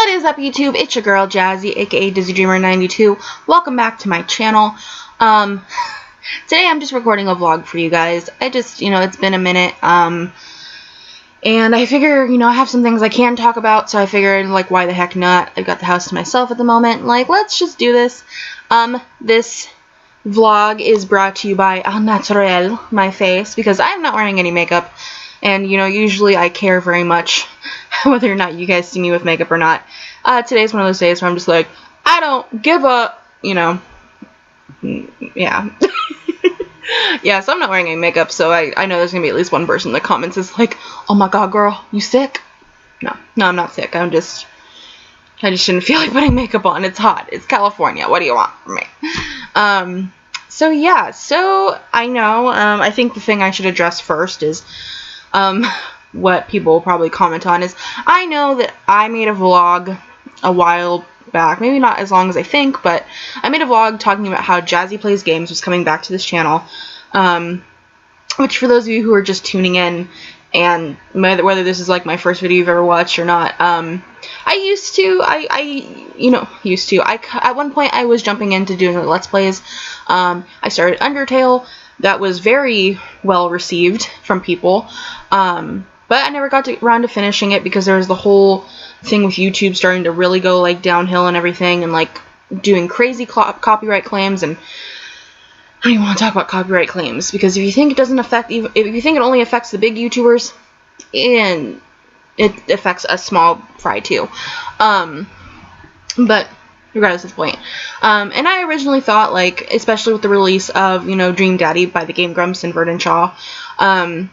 What is up, YouTube? It's your girl Jazzy, aka DizzyDreamer92. Welcome back to my channel. Today I'm just recording a vlog for you guys. I just, it's been a minute. And I figure, I have some things I can talk about, so I figured, why the heck not? I've got the house to myself at the moment. Let's just do this. This vlog is brought to you by Al Naturel, my face, because I'm not wearing any makeup. And, usually I care very much whether or not you guys see me with makeup or not. Today's one of those days where I'm just like, I don't give a, yeah. Yeah, so I'm not wearing any makeup, so I know there's going to be at least one person in the comments is like, oh my god, girl, you sick? No, I'm not sick. I just shouldn't feel like putting makeup on. It's hot. It's California. What do you want from me? So yeah, so I know, I think the thing I should address first is, what people will probably comment on is, I know that I made a vlog a while back, maybe not as long as I think, but I made a vlog talking about how Jazzy Plays Games was coming back to this channel, which for those of you who are just tuning in, and whether this is my first video you've ever watched or not, at one point I was jumping into doing Let's Plays. I started Undertale. That was very well received from people, but I never got around to finishing it because there was the whole thing with YouTube starting to really go downhill and everything, and doing crazy copyright claims. And I don't even want to talk about copyright claims, because if you think it doesn't affect, if you think it only affects the big YouTubers, and it affects us small fry too. But regardless of the point. And I originally thought, especially with the release of, Dream Daddy by the Game Grumps and Verdon Shaw, I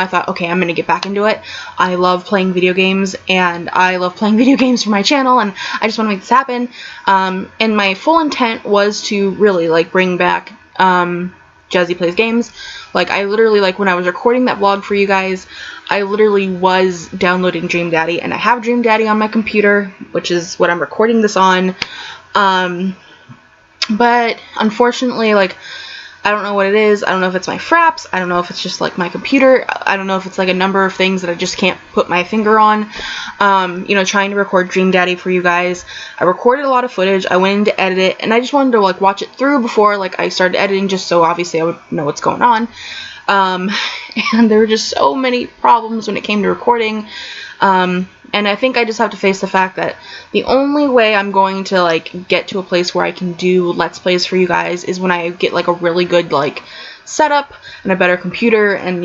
thought, okay, I'm going to get back into it. I love playing video games, and I love playing video games for my channel, and I just want to make this happen. And my full intent was to really, bring back, Jazzy Plays Games. I literally, when I was recording that vlog for you guys, I literally was downloading Dream Daddy, and I have Dream Daddy on my computer, which is what I'm recording this on. But unfortunately, I don't know what it is. I don't know if it's my fraps. I don't know if it's just my computer. I don't know if it's a number of things that I just can't put my finger on. Trying to record Dream Daddy for you guys. I recorded a lot of footage. I went in to edit it, and I just wanted to watch it through before I started editing, just so obviously I would know what's going on. And there were just so many problems when it came to recording. And I think I just have to face the fact that the only way I'm going to get to a place where I can do Let's Plays for you guys is when I get a really good setup and a better computer, and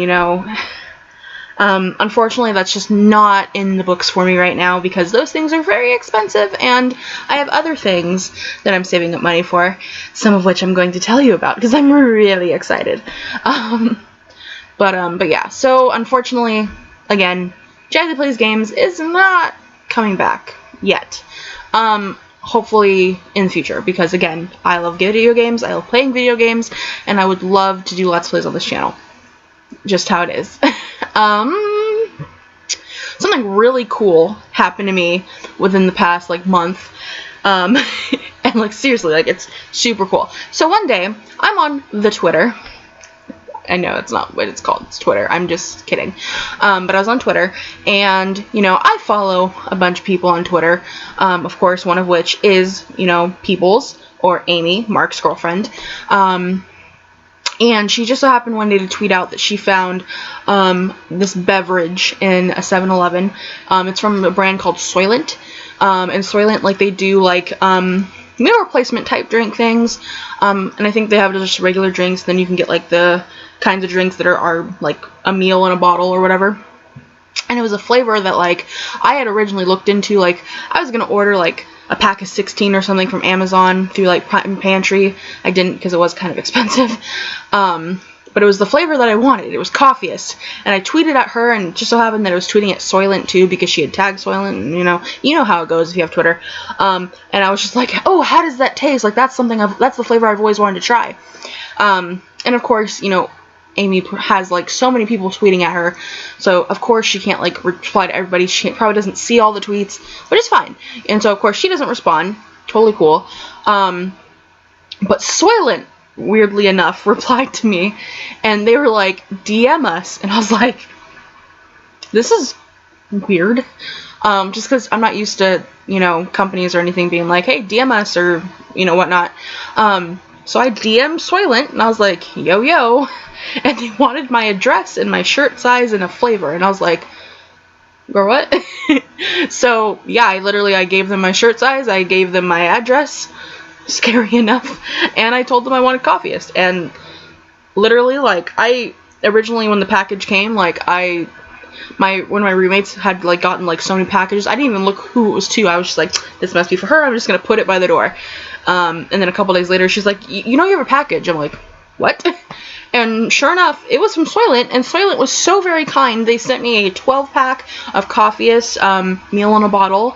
unfortunately that's just not in the books for me right now, because those things are very expensive, and I have other things that I'm saving up money for, some of which I'm going to tell you about because I'm really excited. But yeah, so unfortunately, again, Jazzy Plays Games is not coming back yet. Hopefully in the future, because again, I love video games, I love playing video games, and I would love to do Let's Plays on this channel. Just how it is. Something really cool happened to me within the past month. And seriously, it's super cool. So one day, I'm on the Twitter. I know it's not what it's called. It's Twitter. I'm just kidding. But I was on Twitter, and, I follow a bunch of people on Twitter. Of course, one of which is, Peoples, or Amy, Mark's girlfriend. And she just so happened one day to tweet out that she found this beverage in a 7-Eleven. It's from a brand called Soylent. And Soylent, they do, meal replacement type drink things. And I think they have just regular drinks. Then you can get, the kinds of drinks that are a meal in a bottle or whatever. And it was a flavor that I had originally looked into. I was gonna order a pack of 16 or something from Amazon through Prime Pantry. I didn't, because it was kind of expensive. But it was the flavor that I wanted. It was Coffeeist. And I tweeted at her, and it just so happened that I was tweeting at Soylent too, because she had tagged Soylent, and you know how it goes if you have Twitter. And I was just like, oh, how does that taste? That's that's the flavor I've always wanted to try. And of course, Amy has so many people tweeting at her, so of course she can't reply to everybody. She probably doesn't see all the tweets, but it's fine. And so of course she doesn't respond. Totally cool. But Soylent, weirdly enough, replied to me, and they were like, DM us, and I was like, this is weird. just because I'm not used to, you know, companies or anything being like, hey, DM us or, you know, whatnot. So I DM'd Soylent, and I was like, yo, and they wanted my address and my shirt size and a flavor, and I was like, girl, what? So, yeah, I gave them my shirt size, I gave them my address, scary enough, and I told them I wanted coffeeist, and literally, like, originally when the package came, like, one of my roommates had, like, gotten, like, so many packages, I didn't even look who it was to, I was just like, this must be for her, I'm just gonna put it by the door. And then a couple days later, she's like, you know you have a package. I'm like, what? And sure enough, it was from Soylent, and Soylent was so very kind. They sent me a 12-pack of Coffeeist meal in a bottle,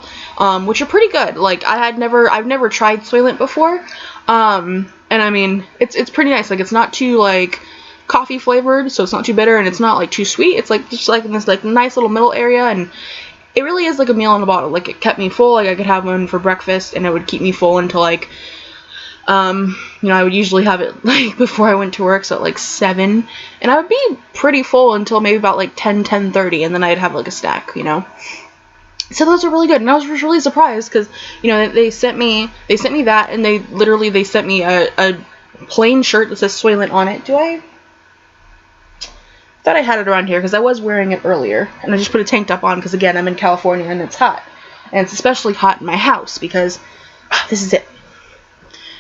which are pretty good. Like, I've never tried Soylent before, and I mean, it's pretty nice. Like, it's not too, like, coffee flavored, so it's not too bitter, and it's not, like, too sweet. It's, like, just, like, in this, like, nice little middle area, and it really is like a meal in a bottle. Like, it kept me full. Like, I could have one for breakfast, and it would keep me full until, like, you know, I would usually have it, like, before I went to work, so at, like, 7, and I would be pretty full until maybe about, like, 10:30, and then I'd have, like, a snack, you know. So those are really good, and I was just really surprised, because, you know, they sent me that, and they sent me a plain shirt that says Soylent on it. Thought I had it around here because I was wearing it earlier, and I just put a tank top on because, again, I'm in California and it's hot, and it's especially hot in my house because this is it.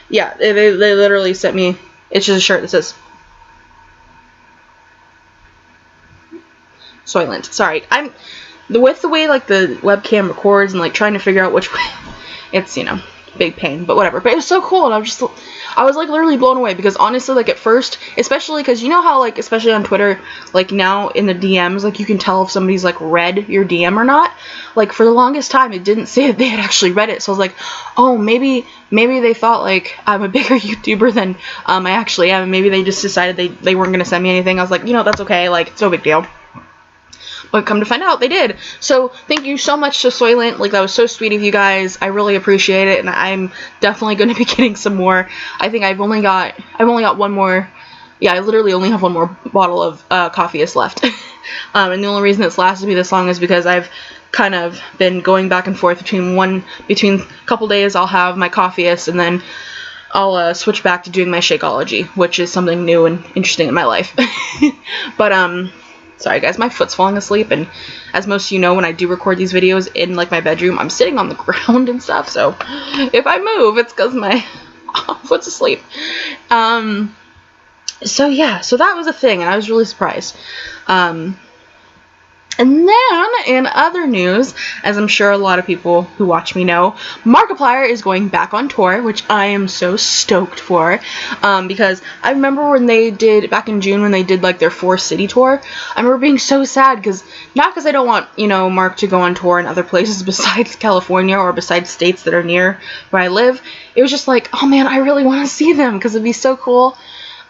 Yeah, they literally sent me, it's just a shirt that says Soylent. Sorry, with the way, like, the webcam records and, like, trying to figure out which way, it's, you know, big pain, but whatever. But it was so cool, and I was like literally blown away, because honestly, like, at first, especially because you know how, like, especially on Twitter, like, now in the DMs, like, you can tell if somebody's, like, read your DM or not. Like, for the longest time, it didn't say that they had actually read it, so I was like, oh, maybe they thought, like, I'm a bigger YouTuber than I actually am, and maybe they just decided they weren't gonna send me anything. I was like, you know, that's okay, like, it's no big deal. But come to find out, they did. So thank you so much to Soylent. Like, that was so sweet of you guys. I really appreciate it, and I'm definitely going to be getting some more. I think I've only got one more. Yeah, I literally only have one more bottle of Coffeeist left. And the only reason it's lasted me this long is because I've kind of been going back and forth between a couple days. I'll have my Coffeeist, and then I'll switch back to doing my Shakeology, which is something new and interesting in my life. But sorry guys, my foot's falling asleep, and as most of you know, when I do record these videos in, like, my bedroom, I'm sitting on the ground and stuff, so if I move, it's because my foot's asleep. So yeah, so that was a thing, and I was really surprised. And then, in other news, as I'm sure a lot of people who watch me know, Markiplier is going back on tour, which I am so stoked for, because I remember when they did, back in June, when they did, like, their 4-city tour, I remember being so sad, because, not because I don't want, you know, Mark to go on tour in other places besides California, or besides states that are near where I live. It was just like, oh man, I really want to see them, because it'd be so cool.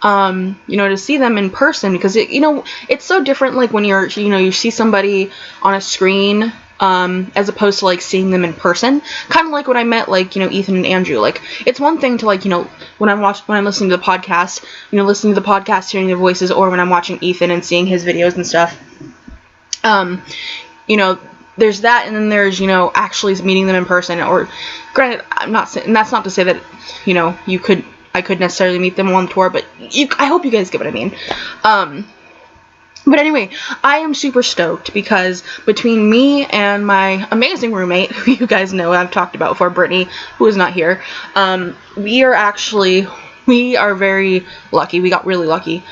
You know, to see them in person, because it, you know, it's so different, like, when you're, you know, you see somebody on a screen, as opposed to, like, seeing them in person, kind of like when I met, like, you know, Ethan and Andrew. Like, it's one thing to, like, you know, when I'm listening to the podcast, you know, listening to the podcast, hearing their voices, or when I'm watching Ethan and seeing his videos and stuff, you know, there's that, and then there's, you know, actually meeting them in person. Or, granted, I'm not saying, and that's not to say that, you know, I could necessarily meet them on tour, but I hope you guys get what I mean. But anyway, I am super stoked, because between me and my amazing roommate, who you guys know I've talked about before, Brittany, who is not here, we are very lucky. We got really lucky.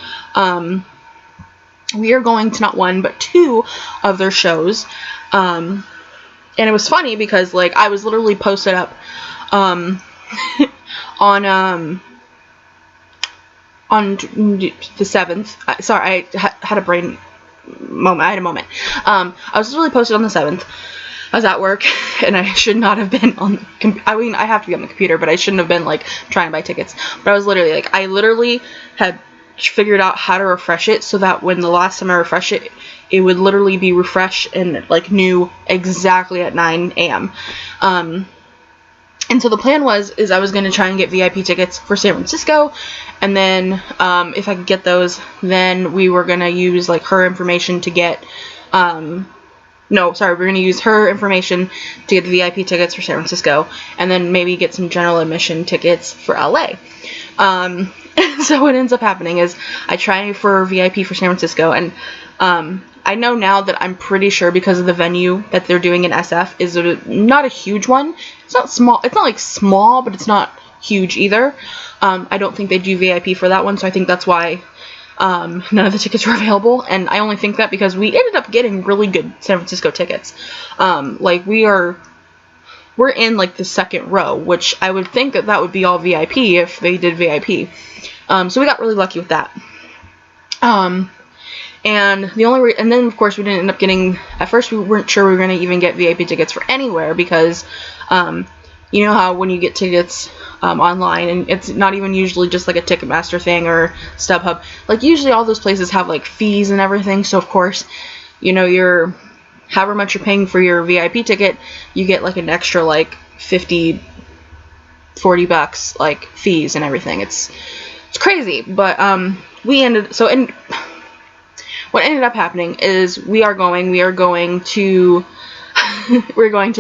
We are going to not one, but 2 of their shows. And it was funny because, like, I was literally posted up, on the 7th, sorry, I had a brain moment, I had a moment, I was really posted on the 7th, I was at work, and I should not have been on, I mean, I have to be on the computer, but I shouldn't have been, like, trying to buy tickets, but I was literally, like, I literally had figured out how to refresh it, so that when the last time I refreshed it, it would literally be refreshed and, like, new exactly at 9 a.m., and so the plan is I was going to try and get VIP tickets for San Francisco, and then, if I could get those, then we were going to use, like, her information to get, no, sorry, we're going to use her information to get the VIP tickets for San Francisco, and then maybe get some general admission tickets for LA. So what ends up happening is I try for VIP for San Francisco, and I know now that I'm pretty sure, because of the venue that they're doing in SF is not a huge one. It's not small. It's not like small, but it's not huge either. I don't think they do VIP for that one, so I think that's why none of the tickets were available. And I only think that because we ended up getting really good San Francisco tickets. Like we're in like the second row, which I would think that would be all VIP if they did VIP. So we got really lucky with that. And and then of course we didn't end up getting, at first we weren't sure we were going to even get VIP tickets for anywhere, because you know how when you get tickets online, and it's not even usually just like a Ticketmaster thing or StubHub, like usually all those places have like fees and everything, so of course, you know, you're however much you're paying for your VIP ticket, you get like an extra like $50-$40 like fees and everything. It's crazy. But what ended up happening is we're going to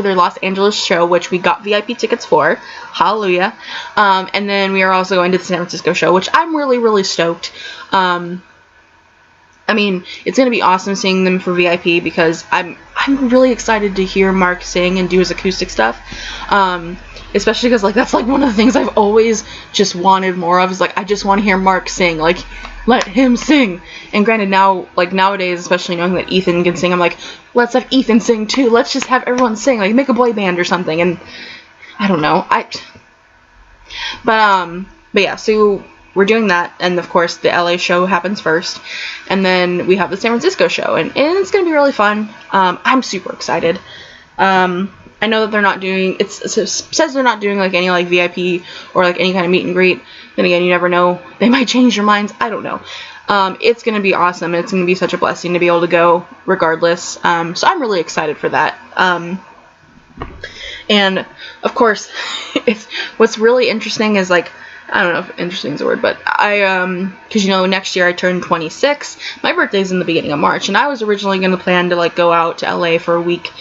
their Los Angeles show, which we got VIP tickets for. Hallelujah. And then we are also going to the San Francisco show, which I'm really, really stoked. I mean, it's going to be awesome seeing them for VIP, because I'm really excited to hear Mark sing and do his acoustic stuff. Especially because, like, that's, like, one of the things I've always just wanted more of, is, like, I just want to hear Mark sing. Like, let him sing. And granted, now, like, nowadays, especially knowing that Ethan can sing, I'm like, let's have Ethan sing, too. Let's just have everyone sing. Like, make a boy band or something. And I don't know. But yeah, so we're doing that. And, of course, the LA show happens first. And then we have the San Francisco show. And it's going to be really fun. I'm super excited. I know that they're not doing, it says they're not doing like any like VIP or like any kind of meet and greet. Then again, you never know. They might change their minds. I don't know. It's going to be awesome. It's going to be such a blessing to be able to go regardless. So I'm really excited for that. And of course, what's really interesting is, like, I don't know if interesting is a word, but because, you know, next year I turn 26. My birthday's in the beginning of March, and I was originally going to plan to, like, go out to LA for a week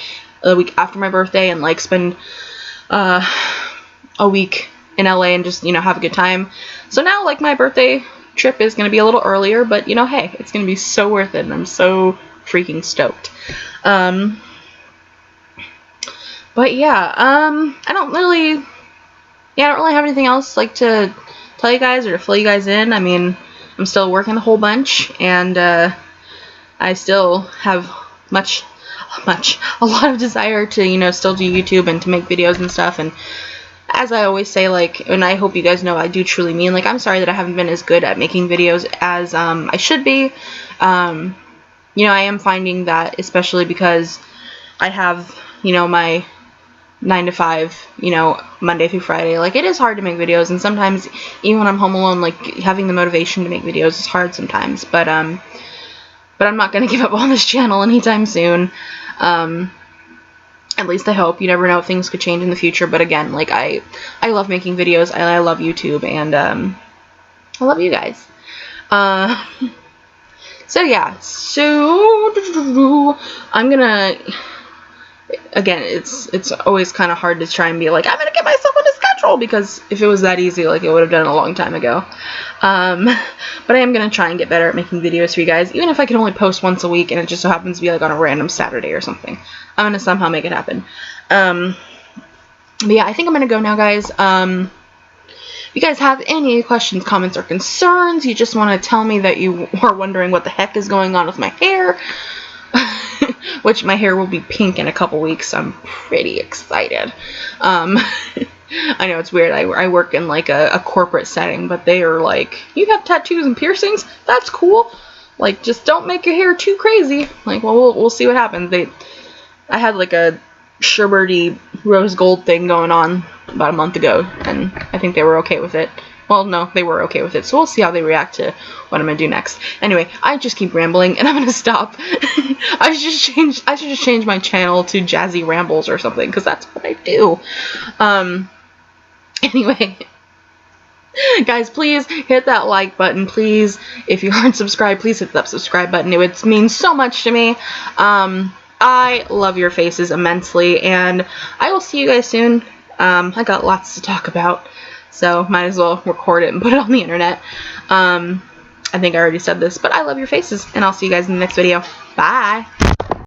after my birthday, and, like, spend a week in LA and just, you know, have a good time. So now, like, my birthday trip is going to be a little earlier, but, you know, hey, it's going to be so worth it, and I'm so freaking stoked. But yeah, I don't really have anything else, like, to tell you guys or to fill you guys in. I mean, I'm still working a whole bunch, and I still have a lot of desire to, you know, still do YouTube and to make videos and stuff. And as I always say, like, and I hope you guys know, I do truly mean, like, I'm sorry that I haven't been as good at making videos as I should be. You know, I am finding that, especially because I have, you know, my 9 to 5, you know, Monday through Friday. Like, it is hard to make videos, and sometimes even when I'm home alone, like, having the motivation to make videos is hard sometimes. But I'm not gonna give up on this channel anytime soon. At least I hope. You never know, things could change in the future. But again, like, I love making videos. I love YouTube, and I love you guys. So yeah, so I'm gonna, again, it's always kind of hard to try and be like, I'm gonna get myself on a schedule, because if it was that easy, like, it would have done it a long time ago. But I am gonna try and get better at making videos for you guys, even if I can only post once a week and it just so happens to be like on a random Saturday or something. I'm gonna somehow make it happen. But yeah, I think I'm gonna go now, guys. If you guys have any questions, comments, or concerns, you just want to tell me that you are wondering what the heck is going on with my hair, which my hair will be pink in a couple weeks, so I'm pretty excited. I know it's weird. I work in, like, a corporate setting, but they are like, you have tattoos and piercings? That's cool. Like, just don't make your hair too crazy. Like, well, we'll see what happens. I had, like, a sherbety rose gold thing going on about a month ago, and I think they were okay with it. Well, no, they were okay with it, so we'll see how they react to what I'm gonna do next. Anyway, I just keep rambling, and I'm gonna stop. I should just change my channel to Jazze Rambles or something, because that's what I do. Anyway, guys, please hit that like button. Please, if you aren't subscribed, please hit that subscribe button. It would mean so much to me. I love your faces immensely, and I will see you guys soon. I got lots to talk about, so might as well record it and put it on the internet. I think I already said this, but I love your faces, and I'll see you guys in the next video. Bye!